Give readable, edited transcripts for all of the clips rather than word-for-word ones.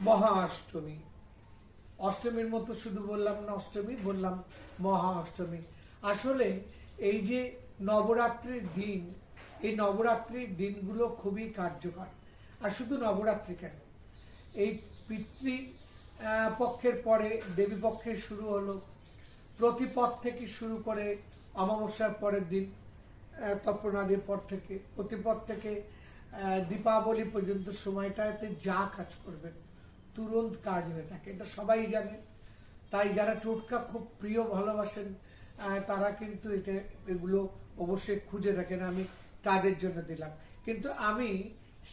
মহা অষ্টমী। অষ্টমীর মতো শুধু বললাম না অষ্টমী, বললাম মহা অষ্টমী। আসলে এই যে নবরাত্রির দিন, এই নবরাত্রির দিনগুলো খুবই কার্যকর। আর শুধু নবরাত্রি কেন, এই পিতৃ পক্ষের পরে দেবী পক্ষের শুরু হলো, প্রতিপদ থেকে শুরু করে অমাবস্যার পরের দিন, তর্পণাদির পর থেকে প্রতিপদ থেকে দীপাবলি পর্যন্ত সময়টাতে যা কাজ করবেন তুরন্ত কাজ হয়ে থাকে, এটা সবাই জানে। তাই যারা টোটকা খুব প্রিয় ভালোবাসেন তারা কিন্তু এগুলো অবশ্যই খুঁজে রাখেন, আমি তাদের জন্য দিলাম। কিন্তু আমি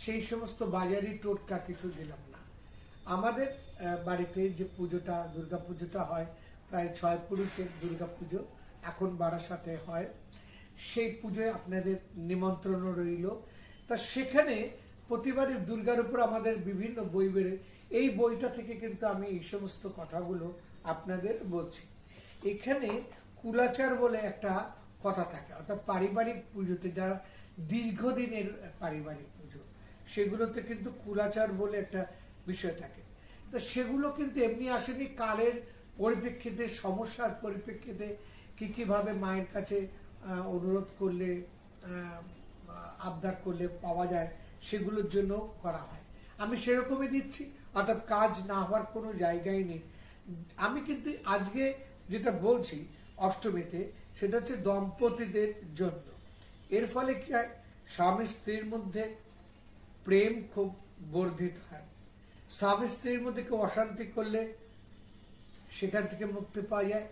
সেই সমস্ত বাজারি টোটকা কিছু দিলাম না। আমাদের বাড়িতে যে পুজোটা, দুর্গা পুজোটা হয়, প্রায় 6 পুরুষের দুর্গা পুজো এখন বারাসাতে হয়, সেই পুজোয় আপনাদের নিমন্ত্রণও রইল। তা সেখানে প্রতিবারের দুর্গার উপর আমাদের বিভিন্ন বই বেড়ে, এই বইটা থেকে কিন্তু আমি এই সমস্ত কথাগুলো আপনাদের বলছি। এখানে কুলাচার বলে একটা কথা থাকে, অর্থাৎ পারিবারিক পুজোতে যারা দীর্ঘদিনের পারিবারিক পুজো, সেগুলোতে কিন্তু কুলাচার বলে একটা বিষয় থাকে। তো সেগুলো কিন্তু এমনি আসেনি, কালের পরিপ্রেক্ষিতে, সমস্যার পরিপ্রেক্ষিতে কিভাবে মায়ের কাছে অনুরোধ করলে, আবদার করলে পাওয়া যায়, সেগুলোর জন্য করা হয়। আমি সেরকমই দিচ্ছি, অর্থাৎ কাজ না হওয়ার কোনো জায়গায় নেই। আমি কিন্তু আজকে যেটা বলছি অষ্টমীতে, সেটা হচ্ছে দম্পতিদের জন্য। এর ফলে কি হয়, স্বামী স্ত্রীর মধ্যে প্রেম খুব বর্ধিত হয়। স্বামী স্ত্রীর মধ্যে কেউ অশান্তি করলে সেখান থেকে মুক্তি পাওয়া যায়।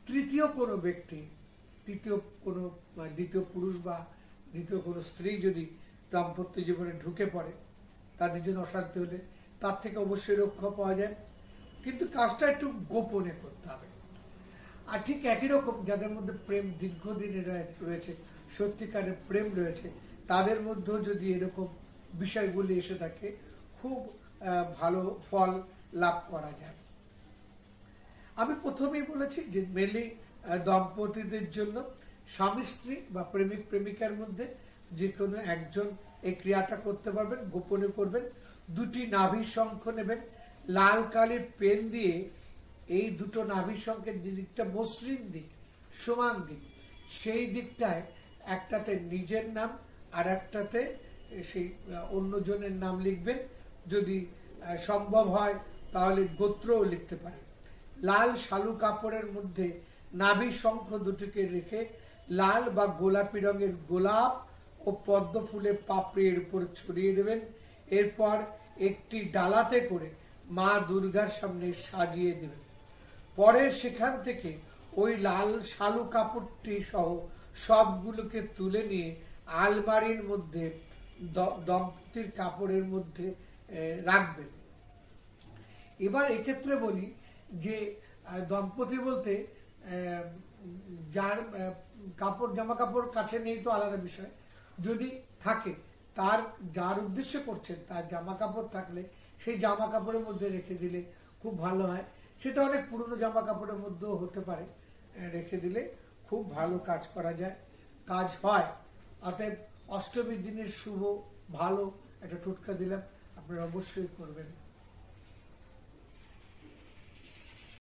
তৃতীয় কোনো ব্যক্তি, দ্বিতীয় পুরুষ বা দ্বিতীয় কোনো স্ত্রী যদি দাম্পত্য জীবনে ঢুকে পড়ে, তাদের জন্য অশান্তি হলে তার থেকে অবশ্যই রক্ষা পাওয়া যায়, কিন্তু কাজটা একটু গোপনে করতে হবে। আর ঠিক একই রকম যাদের মধ্যে প্রেম দীর্ঘদিনের রয়েছে, সত্যিকারের প্রেম রয়েছে, তাদের মধ্যেও যদি এরকম বিষয়গুলি এসে থাকে, খুব ভালো ফল লাভ করা যায়। আমি প্রথমেই বলেছি যে মেনলি দম্পতিদের জন্য, স্বামী স্ত্রী বা প্রেমিক প্রেমিকার মধ্যে যে কোনো একজন এই ক্রিয়াটা করতে পারবেন, গোপনে করবেন। 2টি নাভির শঙ্খ নেবেন, লাল কালির পেন দিয়ে এই দুটো নাভির শঙ্খের যে দিকটা মসৃণ দিক, সমান দিক, সেই দিকটায় একটাতে নিজের নাম আর একটাতে সেই অন্যজনের নাম লিখবেন। যদি সম্ভব হয় তাহলে গোত্রও লিখতে পারেন। লাল শালু কাপড়ের মধ্যে নাভি শঙ্খ দুটিকে রেখে লাল বা গোলাপি রঙের গোলাপ ও পদ্ম ফুলের পাপড়ির উপর ছড়িয়ে দেবেন। এরপর একটি ডালাতে করে মা দুর্গার সামনে সাজিয়ে দেবেন। পরে সেখান থেকে ওই লাল শালু কাপড়টি সহ সবগুলোকে তুলে নিয়ে আলমারির মধ্যে দম্পতির কাপড়ের মধ্যে রাখবেন। এবার এক্ষেত্রে বলি যে দম্পতি বলতে যার কাপড় জামা কাপড় কাছে নেই তো আলাদা বিষয়, যদি থাকে তার যার উদ্দেশ্য করছেন তার জামা কাপড় থাকলে সেই জামা কাপড়ের মধ্যে রেখে দিলে খুব ভালো হয়। সেটা অনেক পুরনো জামা কাপড়ের মধ্যেও হতে পারে, রেখে দিলে খুব ভালো কাজ করা যায়, কাজ হয়। অতএব অষ্টমীর দিনের শুভ ভালো একটা টোটকা দিলাম, আপনারা অবশ্যই করবেন।